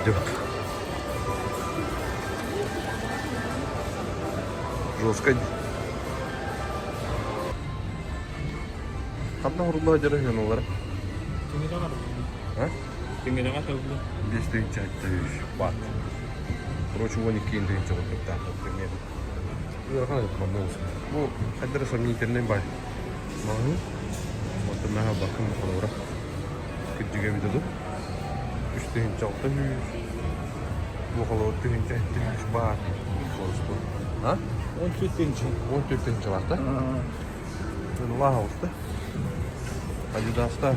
видео. Жестко. Қандай ұрылы әдері олар? Теңгеден қата өкілі? 5 түйінші айтты бат. Короче, 12 түйінші құлдық тағы примерно. Бұл қана етманды олсын. Бұл қайдары сомнительный бай. Мағын? Маты мәға бақым қалауыра. Күттіге бітеді. 3 түйінші алты бұл қалауы түйінші айтты бат. А? 14 теңші. 14 түйінші бат, да? Мен лаға олысты. Адидаста.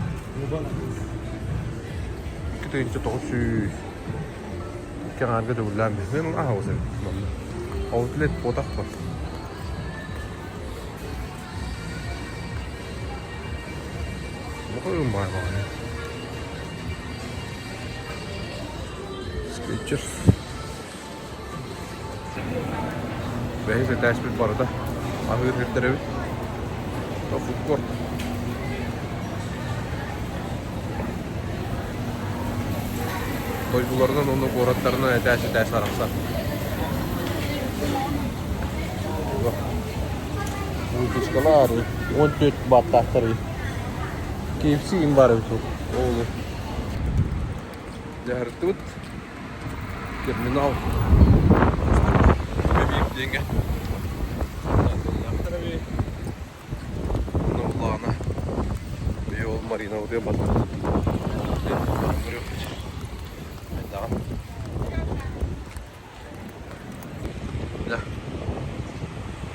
Түйінші тоғысы кеңарғы дөбіллән біз. Мен аға осы. Аутлет ботақ бар. Бұқырым бар бағаны. Skechers. Бәйіз әтәшпіл бары да. Ағыр кірттер әбіт. Фудкорт. Toycularından onun qoratlarına ətəş araqsa. Bu kuşkalar 14 baht taxtırı. KFC'im var ötü. Oğlu. Cəhərtüt. Terminal. Bebeyim denge. Nolana. Bir yol marina oraya batır. Да.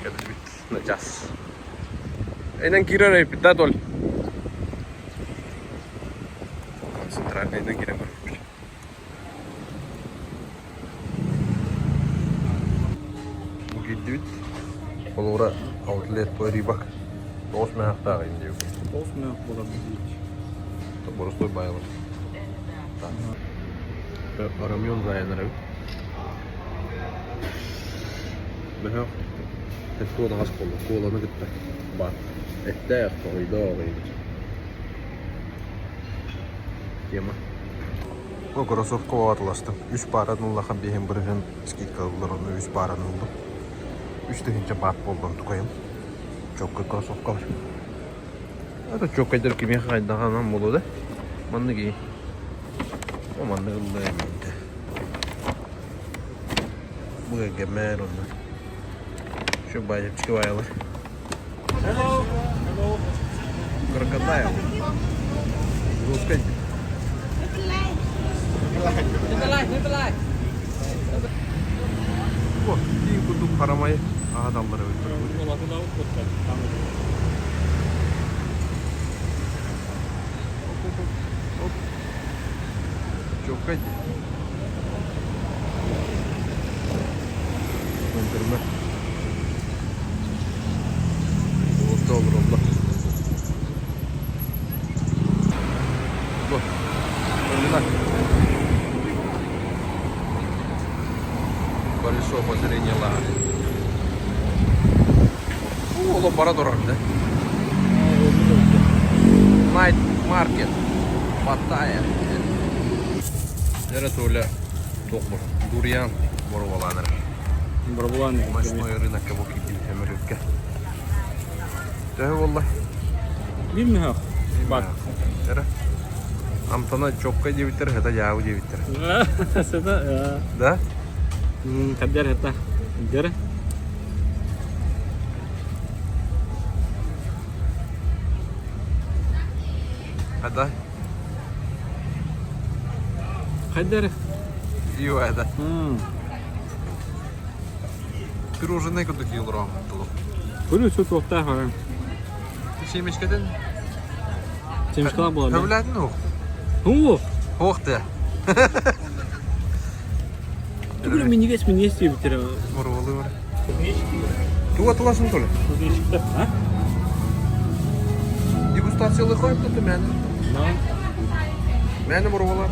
Когда бит на час. Эйнен кирен эпит, да, Толь? Центральный эйнен кирен көріп. Бұл келді бит. Бұл ұра аутлет той рибак. 9 маяқтағы енді өк. 9 маяқ болады дейді. Бұрыстой байылы. Арамион заяныр өк. Бәхі тәтті одан аз қолы, қоланы күтті. Бар. Әтті аяқ тоғыйды оғайды. Тема. Бұл кроссовка оғатыластым. 3 парадың ұлақын бейін бірген скидка ұлдар оны 3 парадың ұлды. 3 тігінші бат болдан тұқайым. Чоккай кроссовка бар. Это чоккайдыр кеме қайдағанан болу да. Манны кейін. О, манны ұлды әмейді. Бұл әгемер оны. Şu bayrakçı bayılır. Hello. Hello. Крокодайл. Русский. Не пылай. О, кейін күндік қарамай адамдар өтір. Олатын ауып көттер. Çok kaydı. Döndürme. Oldu olur Allah. Bu. Önüne. Колесо позрения лагали. Oğlum para durakta. Night Market. Pattaya. Neresi öyle doktor. Durian boruvalanır. Boruvalanır. Ночной рынок кого кипит Америка. Да vallahi. Bir mi ha? Bak. Nere? Amtana çokka diyebilir, hata yağı diyebilir. Seda ya. Da? Kader hata. Kader. Hadi. Kader. İyi hadi. Пирожные куда килограмм было. Böyle çok yokta var. Şeymiş kadın. Şeymiş kadar bu arada. Evladın o. Hu. Hoxta. Ты говоришь, мне весь мне есть битер. Moruvalı var. Tu atılasın tole. Ha? Degustasiyalı koyup tuttu meni. Meni moruvalar.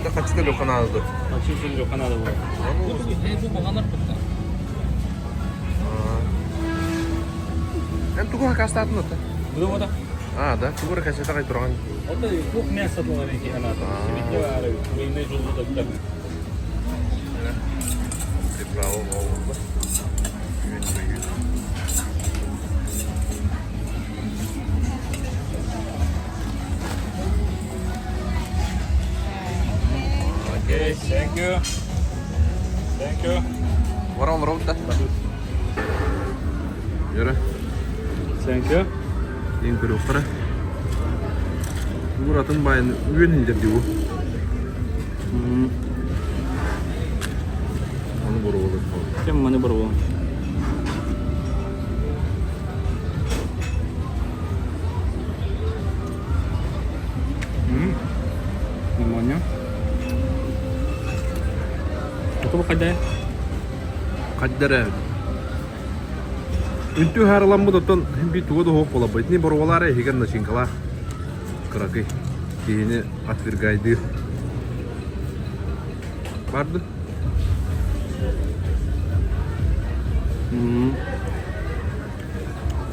Da kaçı da lokana azdı. Açın şimdi yok kanada bu. Bu bakanlar tuttu. Hem tu koha kastatın otu. Bu da o da. да, тугура кәсеті қай тұрған. Это двух мясо было реки Анатолий. Семитневары, куриные желудок. Приправа болуында. Okay, thank you. Thank you. Варал роутта. Yürü. Thank you. Ең көрі ұқтыры. Мұратың байын үйеніндер деу. Оны бұру olur. Кем маны бар ол? Нормально. Это bu kadar. Қаддары. Үнті харылан бұдаттан бей туғыды хоқ бола байтын. Бұрғалары егер начинкала. Қырақы. Кейіні атвергайды. Барды?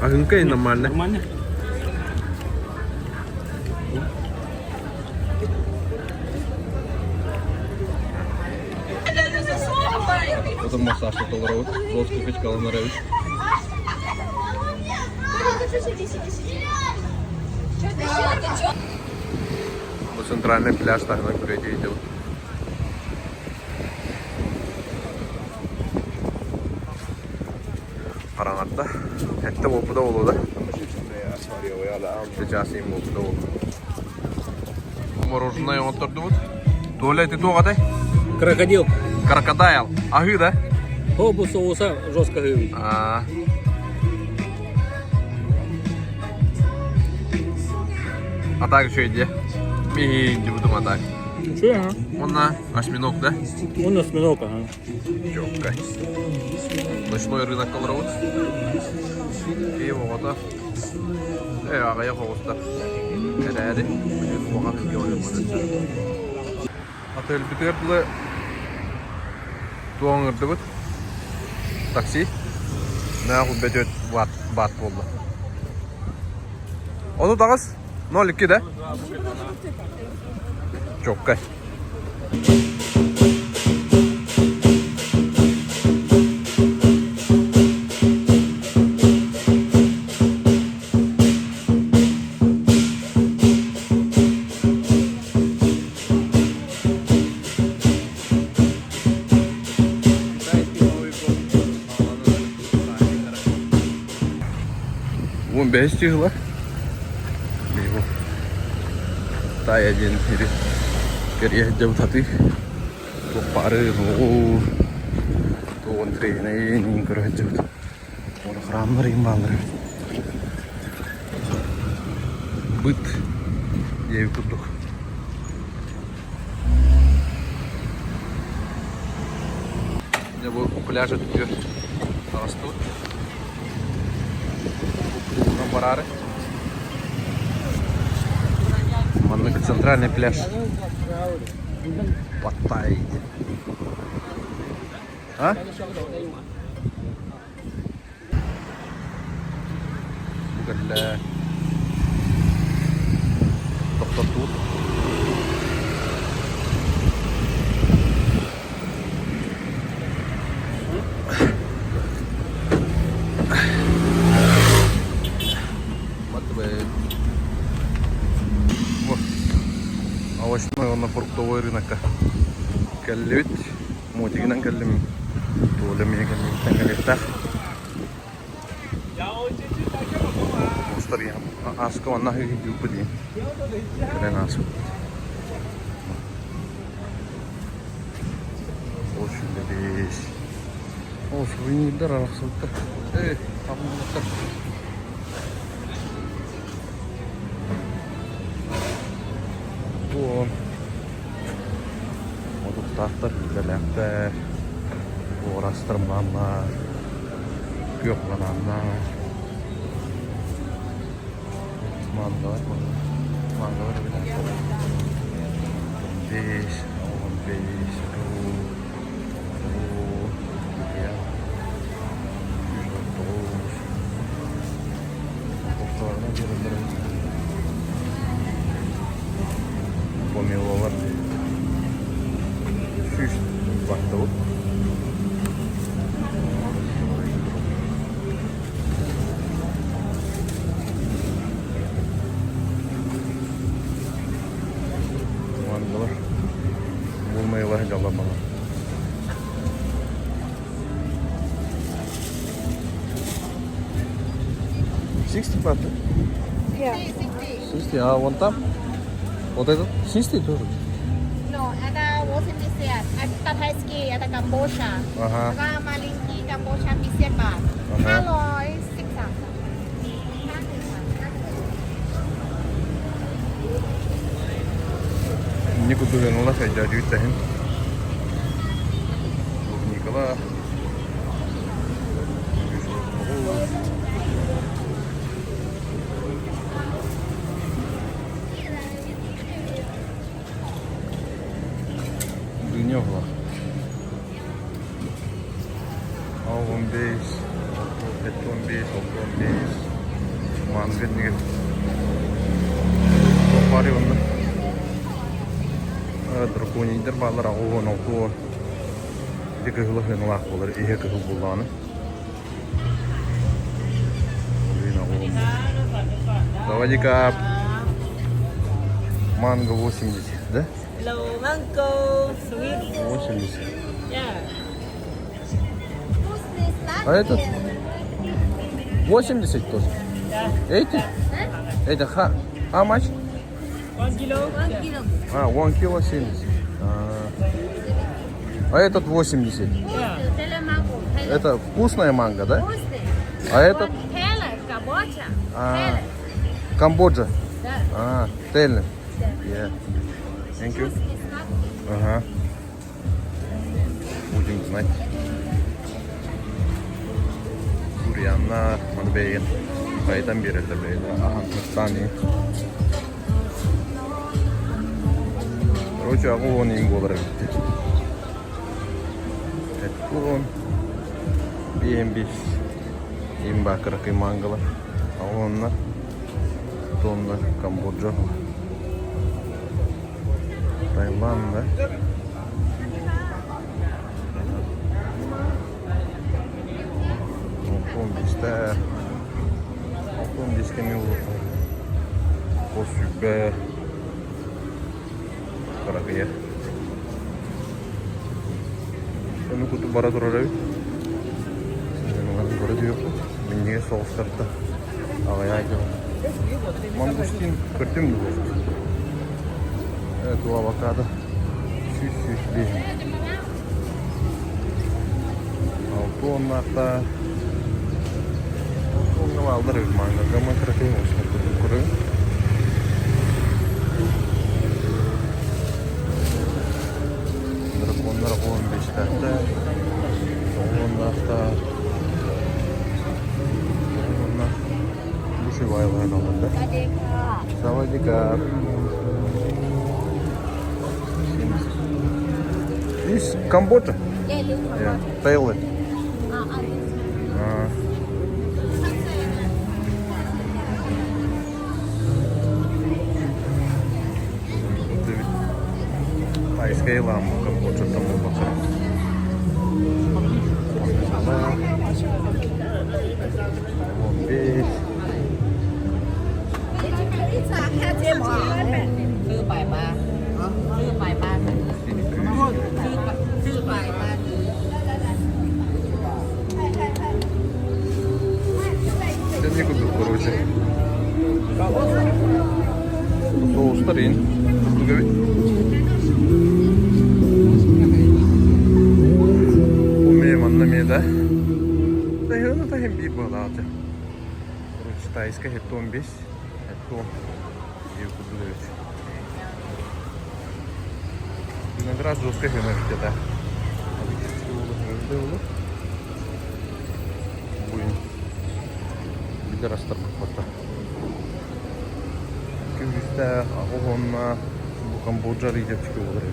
Агынка нормально. Нормально. Потом массаж толырауыт. Жестко качкалы наравыт. Bu центральный пляж тағынан көреді етеу. Қараңатта. Әтті опыда олу да. Течасыйым опыда олу. Мороженое отырды бұд. Туалеті тоғадай? Крокодил. Крокодайл. Ағы да? О, bu soğusa жестко гывит. Атак шөйде. Мейінді бұдым атак. Что я? Онна осьминог, да? Он осьминог, ага. Чёпка. Ночной рынок Колоровод. И вот это. Ағая қоғыста. Әрі. Оған үлге ойын бұды. Отель бітерділі туаңырды бұд. Такси. Нағыл бәтөт бат болды. Оны тағыз? 0-2 да? Чёпка. Вон 5 стихла. Тая один или kerja jauh tadi. Tuh pare tuh antri ini kerja. Orang ramai rimbang. But ya ikut tuh. Ya bu pelajar tuh. Awas tuh. Nomor are. Манный центральный пляж. Паттай. А? Бугадля. Топ-топ тут. Овощной он на фруктовый рынок. Каллют, мотигнан каллим, толеми каллим, тангалиттах. Мустари, аско он нахи юпди. Каленасу. Очень лезь. О, свиньи дорого сутка. Аммутар. Otuktahtar güzellikler, uğraştırmalar, göklananlar, mangalar bile. 15, 15, ya, 109, otuklarına görülür. bahtı bu. Mangalar. Bulmaya var inşallah bana. 60 baht. Yeah. 60, one time. Вот этот? 60 тоже. No, ada 80 ada Thai-ski, ada Kamboja. Ага. Ada Malinki, Kamboja 20 baht. 513 Ini kudu yang lah saya jadi tahin. Ini kalah. Dünya var. Al 15, 15, 15. Manzil nih. Topari onu. Дракониндер балар агуун огдуу дигэ хылах нуак болор ихе кыхыл булланы. Савадикап. Манго 80, да? Hello, mango, sweet. 80. Yeah. А этот? 80 тоже. Yeah. 80? Это how much? 1 kilo. 1 kilo. 1 кило 70. А этот 80. Yeah. Это вкусная манго, да? А этот? Kamboja. Камбоджа. Да. Тель. Yeah. Thank you. Ага. Будем знать. Дурианна, манбейн. Кайдан берилди бейли. Ахмыстани. Короче, агуун им болар битти. Эткун. BM5. Им бакыракы мангала. Агуунна. Тонна Камбоджа. Таиланда. Bizde 15 mil o süper karagaya. Onu kutu bara durarı. Sizin onların bara diyor. Minniye soğuk tarafta. Ağaya gidiyor. Mangustin kırtım mı bu? Evet, o avokado. Süs bir. Altı onlarda. Onunla alırız manga. Zaman trafiği olsun. Kurun. Drakonlar 15'lerde. Onlarda. Onlar bu şey vaylarını alırdı. Savadika. This Cambodia. Yeah. Thailand. Тайская лампа, вот что там было. Здесь. ซื้อไปมาซื้อไปมาซื้อไปมา Я никуда, короче. Соус старин. Умеем аннаме, да? Да и он это хемби была. Короче, тайская хеттон бес. Хеттон. И кудович. Виноград жесткая хена ведь это. Будем. Растармак бата. Күйісті ағуғынна бұл Камбоджа рейдеп түке олар.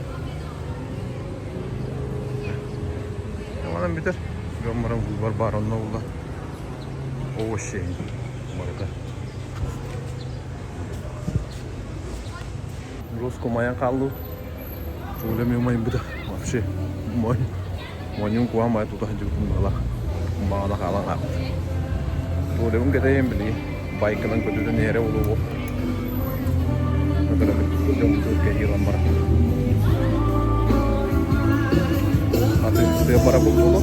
Яманан бітер. Гаммаран бұлбар барынна олда. Оғыз шейін. Марыда. Роско маян қалды. Жолем емайын бұда. вообще монюн куа май тут ханжу мала хала. Boleh mungkin kita yang beli baik kan kudu dan hera ulu. Kalau jom tu kayak hilang marah. Atau dia para bulu.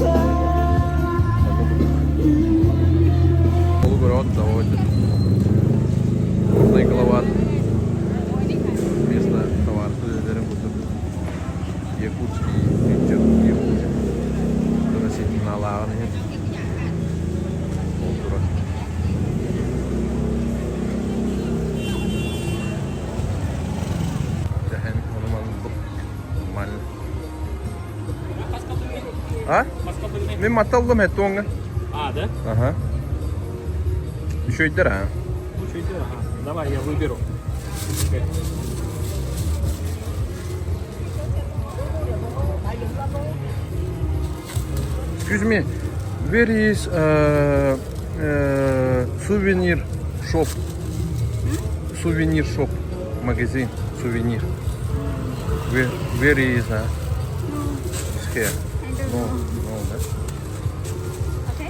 Bulu berat tahu aja. Naik kelawat. Biasa tawar tu dari kudu. Yakutski, Yakutski. Terus ini nalar ni. А? Мен маталдым это онга. Да? Ага. Еще и дыра. Что это? Давай, я выберу. Excuse me, where is souvenir shop? Souvenir shop, magazine, souvenir. Where is It's here. No, that's. Okay.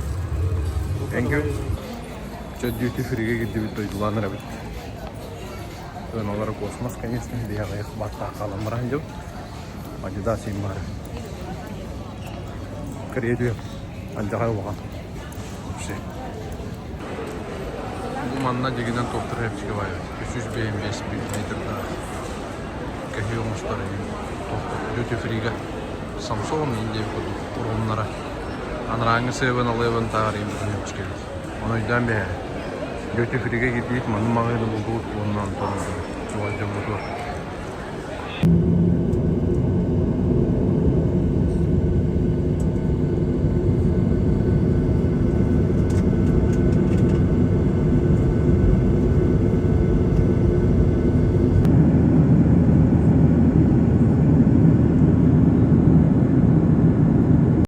Thank you. Что duty free где то идла нравится. То номер космос, конечно, где я их бата халам ранжу. Адидас имар. Кредит. Анжахай вага. Все. Bu manna deginden doktor hepsi var. 355 metrede. Kahve olmuşlar. Doktor duty free Samsung India kudu kurumlara. Anrangı 7-Eleven tarihin bütün hepsi geldi. Onu yüzden bir duty free'e gidip manı mağayla bulduğu ondan sonra. Çuvalca buldu.